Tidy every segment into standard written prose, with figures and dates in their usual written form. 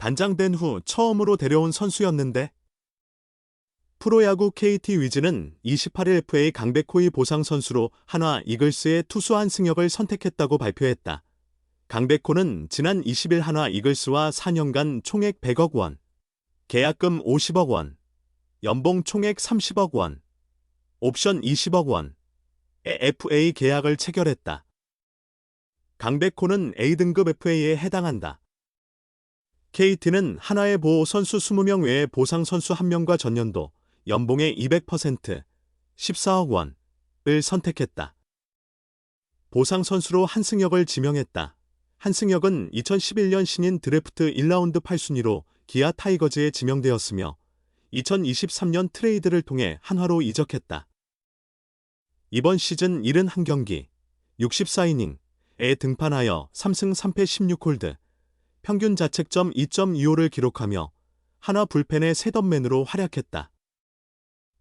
단장된 후 처음으로 데려온 선수였는데 프로야구 KT 위즈는 28일 FA 강백호의 보상 선수로 한화 이글스의 투수 한승혁을 선택했다고 발표했다. 강백호는 지난 20일 한화 이글스와 4년간 총액 100억 원, 계약금 50억 원, 연봉 총액 30억 원, 옵션 20억 원의 FA 계약을 체결했다. 강백호는 A등급 FA에 해당한다. KT는 한화의 보호 선수 20명 외에 보상 선수 1명과 전년도 연봉의 200%, 14억 원을 선택했다. 보상 선수로 한승혁을 지명했다. 한승혁은 2011년 신인 드래프트 1라운드 8순위로 기아 타이거즈에 지명되었으며 2023년 트레이드를 통해 한화로 이적했다. 이번 시즌 71경기, 64이닝에 등판하여 3승 3패 16홀드, 평균 자책점 2.25를 기록하며 한화 불펜의 셋업맨으로 활약했다.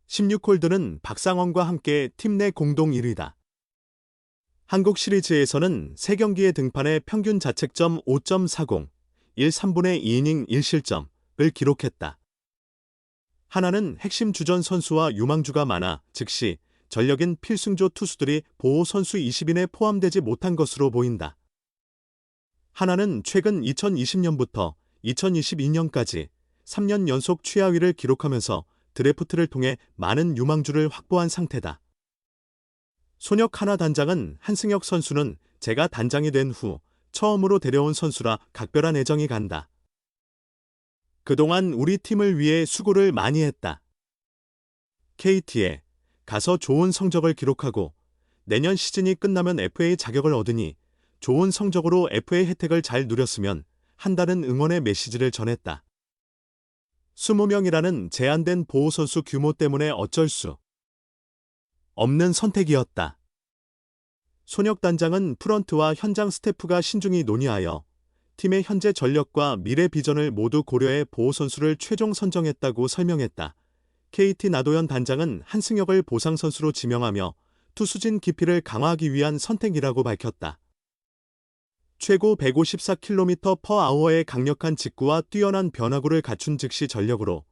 16홀드는 박상원과 함께 팀 내 공동 1위다. 한국 시리즈에서는 3경기에 등판해 평균 자책점 5.40, 1/3분의 2이닝 1실점을 기록했다. 한화는 핵심 주전 선수와 유망주가 많아 즉시 전력인 필승조 투수들이 보호 선수 20인에 포함되지 못한 것으로 보인다. 한화는 최근 2020년부터 2022년까지 3년 연속 최하위를 기록하면서 드래프트를 통해 많은 유망주를 확보한 상태다. 손혁 한화 단장은 한승혁 선수는 제가 단장이 된 후 처음으로 데려온 선수라 각별한 애정이 간다. 그동안 우리 팀을 위해 수고를 많이 했다. KT에 가서 좋은 성적을 기록하고 내년 시즌이 끝나면 FA 자격을 얻으니 좋은 성적으로 FA 혜택을 잘 누렸으면 한다는 응원의 메시지를 전했다. 20명이라는 제한된 보호선수 규모 때문에 어쩔 수 없는 선택이었다. 손혁 단장은 프런트와 현장 스태프가 신중히 논의하여 팀의 현재 전력과 미래 비전을 모두 고려해 보호선수를 최종 선정했다고 설명했다. KT 나도현 단장은 한승혁을 보상선수로 지명하며 투수진 기피를 강화하기 위한 선택이라고 밝혔다. 최고 154km/h의 강력한 직구와 뛰어난 변화구를 갖춘 즉시 전력으로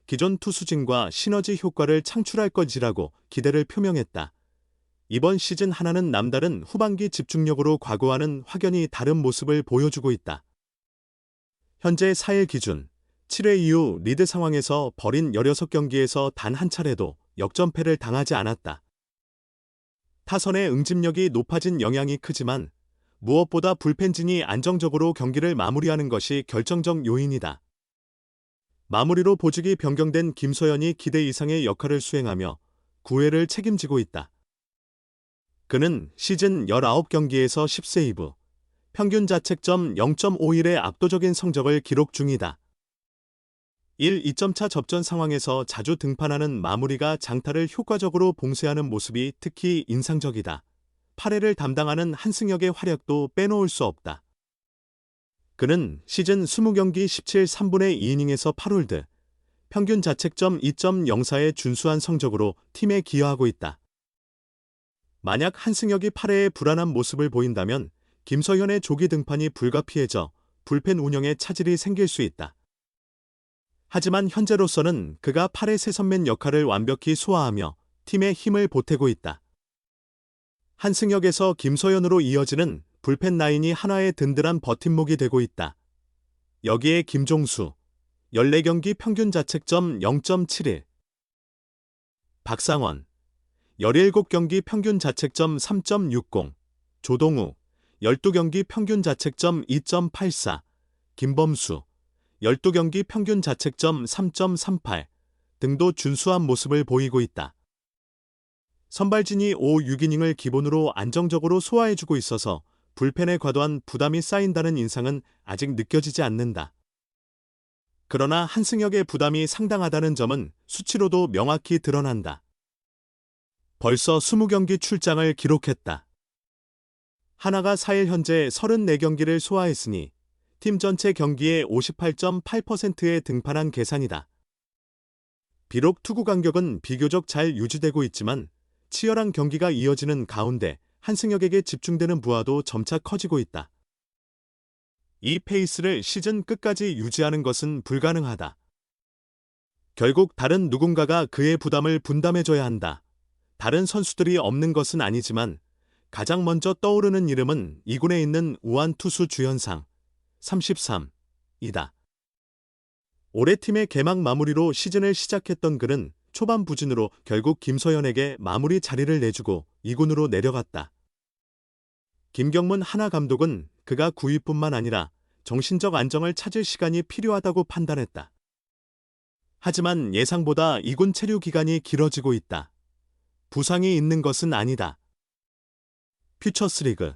기존 투수진과 시너지 효과를 창출할 것이라고 기대를 표명했다. 이번 시즌 한화는 남다른 후반기 집중력으로 과거와는 확연히 다른 모습을 보여주고 있다. 현재 4일 기준 7회 이후 리드 상황에서 벌인 16경기에서 단 한 차례도 역전패를 당하지 않았다. 타선의 응집력이 높아진 영향이 크지만 무엇보다 불펜진이 안정적으로 경기를 마무리하는 것이 결정적 요인이다. 마무리로 보직이 변경된 김소연이 기대 이상의 역할을 수행하며 9회를 책임지고 있다. 그는 시즌 19경기에서 10세이브, 평균 자책점 0.51의 압도적인 성적을 기록 중이다. 2점차 접전 상황에서 자주 등판하는 마무리가 장타를 효과적으로 봉쇄하는 모습이 특히 인상적이다. 8회를 담당하는 한승혁의 활약도 빼놓을 수 없다. 그는 시즌 20경기 17 3분의 2이닝에서 8홀드, 평균 자책점 2.04의 준수한 성적으로 팀에 기여하고 있다. 만약 한승혁이 8회에 불안한 모습을 보인다면 김서현의 조기 등판이 불가피해져 불펜 운영에 차질이 생길 수 있다. 하지만 현재로서는 그가 8회 세선맨 역할을 완벽히 소화하며 팀에 힘을 보태고 있다. 한승혁에서 김서현으로 이어지는 불펜 라인이 한화의 든든한 버팀목이 되고 있다. 여기에 김종수, 14경기 평균 자책점 0.71, 박상원, 17경기 평균 자책점 3.60, 조동우, 12경기 평균 자책점 2.84, 김범수, 12경기 평균 자책점 3.38 등도 준수한 모습을 보이고 있다. 선발진이 5, 6이닝을 기본으로 안정적으로 소화해주고 있어서 불펜에 과도한 부담이 쌓인다는 인상은 아직 느껴지지 않는다. 그러나 한승혁의 부담이 상당하다는 점은 수치로도 명확히 드러난다. 벌써 20경기 출장을 기록했다. 한화가 4일 현재 34경기를 소화했으니 팀 전체 경기의 58.8%에 등판한 계산이다. 비록 투구 간격은 비교적 잘 유지되고 있지만 치열한 경기가 이어지는 가운데 한승혁에게 집중되는 부하도 점차 커지고 있다. 이 페이스를 시즌 끝까지 유지하는 것은 불가능하다. 결국 다른 누군가가 그의 부담을 분담해줘야 한다. 다른 선수들이 없는 것은 아니지만 가장 먼저 떠오르는 이름은 2군에 있는 우완 투수 주현상, 33이다. 올해 팀의 개막 마무리로 시즌을 시작했던 그는 초반 부진으로 결국 김서현에게 마무리 자리를 내주고 2군으로 내려갔다. 김경문 하나 감독은 그가 9위뿐만 아니라 정신적 안정을 찾을 시간이 필요하다고 판단했다. 하지만 예상보다 2군 체류 기간이 길어지고 있다. 부상이 있는 것은 아니다. 퓨처스리그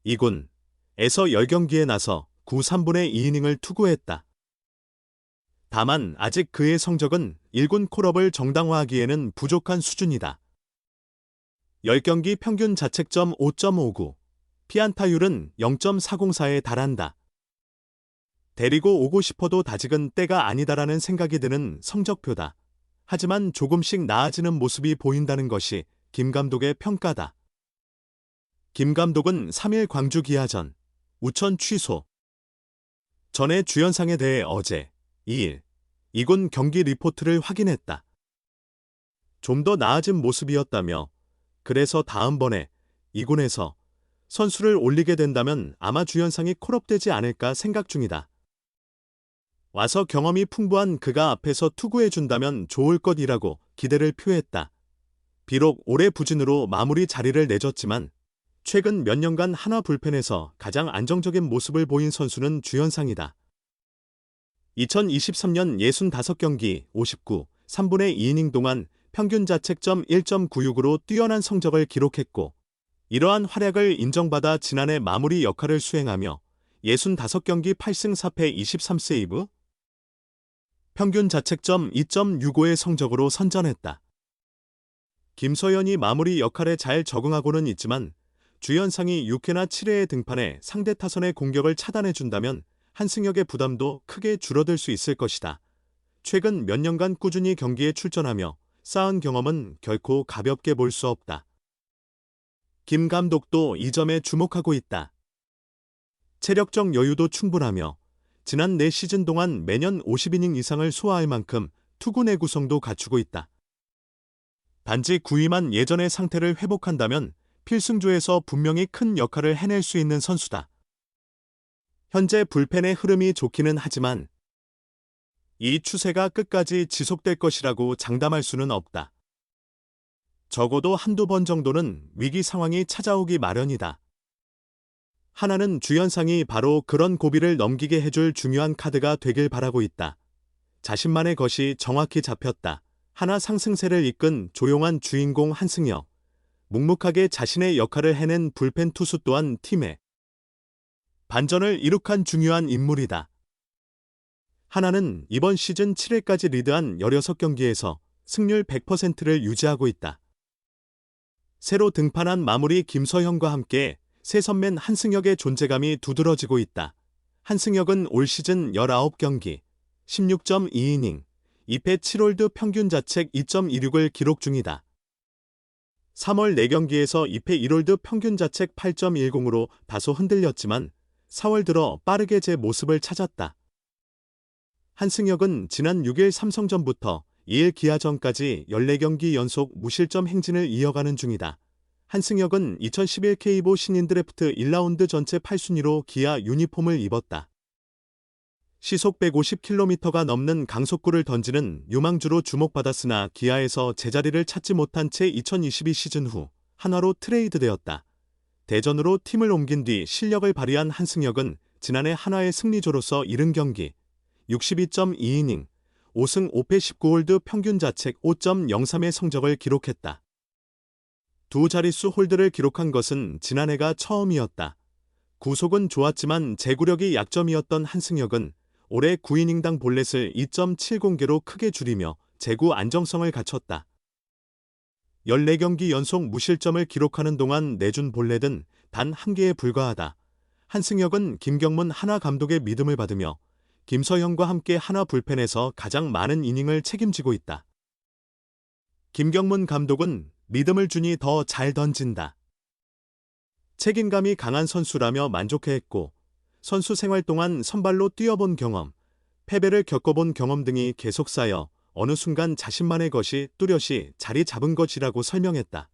2군에서 10경기에 나서 9, 3분의 2이닝을 투구했다. 다만 아직 그의 성적은 1군 콜업을 정당화하기에는 부족한 수준이다. 10경기 평균 자책점 5.59, 피안타율은 0.404에 달한다. 데리고 오고 싶어도 아직은 때가 아니다라는 생각이 드는 성적표다. 하지만 조금씩 나아지는 모습이 보인다는 것이 김 감독의 평가다. 김 감독은 3일 광주 기아전, 우천 취소 전에 주현상에 대해 어제 2일 2군 경기 리포트를 확인했다. 좀 더 나아진 모습이었다며 그래서 다음번에 2군에서 선수를 올리게 된다면 아마 주현상이 콜업되지 않을까 생각 중이다. 와서 경험이 풍부한 그가 앞에서 투구해준다면 좋을 것이라고 기대를 표했다. 비록 올해 부진으로 마무리 자리를 내줬지만 최근 몇 년간 한화 불펜에서 가장 안정적인 모습을 보인 선수는 주현상이다. 2023년 65경기 59, 3분의 2이닝 동안 평균 자책점 1.96으로 뛰어난 성적을 기록했고 이러한 활약을 인정받아 지난해 마무리 역할을 수행하며 65경기 8승 4패 23세이브, 평균 자책점 2.65의 성적으로 선전했다. 김서현이 마무리 역할에 잘 적응하고는 있지만 주현상이 6회나 7회에 등판해 상대 타선의 공격을 차단해준다면 한승혁의 부담도 크게 줄어들 수 있을 것이다. 최근 몇 년간 꾸준히 경기에 출전하며 쌓은 경험은 결코 가볍게 볼 수 없다. 김 감독도 이 점에 주목하고 있다. 체력적 여유도 충분하며 지난 4시즌 동안 매년 50이닝 이상을 소화할 만큼 투구 내구성도 갖추고 있다. 단지 9위만 예전의 상태를 회복한다면 필승조에서 분명히 큰 역할을 해낼 수 있는 선수다. 현재 불펜의 흐름이 좋기는 하지만 이 추세가 끝까지 지속될 것이라고 장담할 수는 없다. 적어도 한두 번 정도는 위기 상황이 찾아오기 마련이다. 하나는 주현상이 바로 그런 고비를 넘기게 해줄 중요한 카드가 되길 바라고 있다. 자신만의 것이 정확히 잡혔다. 하나 상승세를 이끈 조용한 주인공 한승혁. 묵묵하게 자신의 역할을 해낸 불펜 투수 또한 팀의 반전을 이룩한 중요한 인물이다. 하나는 이번 시즌 7회까지 리드한 16경기에서 승률 100%를 유지하고 있다. 새로 등판한 마무리 김서현과 함께 새 선맨 한승혁의 존재감이 두드러지고 있다. 한승혁은 올 시즌 19경기, 16.2이닝, 2패 7홀드 평균 자책 2.26을 기록 중이다. 3월 4경기에서 2패 1홀드 평균 자책 8.10으로 다소 흔들렸지만 4월 들어 빠르게 제 모습을 찾았다. 한승혁은 지난 6일 삼성전부터 2일 기아전까지 14경기 연속 무실점 행진을 이어가는 중이다. 한승혁은 2011 K보 신인 드래프트 1라운드 전체 8순위로 기아 유니폼을 입었다. 시속 150km가 넘는 강속구를 던지는 유망주로 주목받았으나 기아에서 제자리를 찾지 못한 채 2022 시즌 후 한화로 트레이드되었다. 대전으로 팀을 옮긴 뒤 실력을 발휘한 한승혁은 지난해 한화의 승리조로서 70경기, 62.2이닝, 5승 5패 19홀드 평균 자책 5.03의 성적을 기록했다. 두 자릿수 홀드를 기록한 것은 지난해가 처음이었다. 구속은 좋았지만 제구력이 약점이었던 한승혁은 올해 9이닝당 볼넷을 2.70개로 크게 줄이며 제구 안정성을 갖췄다. 14경기 연속 무실점을 기록하는 동안 내준 볼넷은 단 1개에 불과하다. 한승혁은 김경문 한화 감독의 믿음을 받으며 김서현과 함께 한화 불펜에서 가장 많은 이닝을 책임지고 있다. 김경문 감독은 믿음을 주니 더 잘 던진다. 책임감이 강한 선수라며 만족해했고 선수 생활 동안 선발로 뛰어본 경험, 패배를 겪어본 경험 등이 계속 쌓여 어느 순간 자신만의 것이 뚜렷이 자리 잡은 것이라고 설명했다.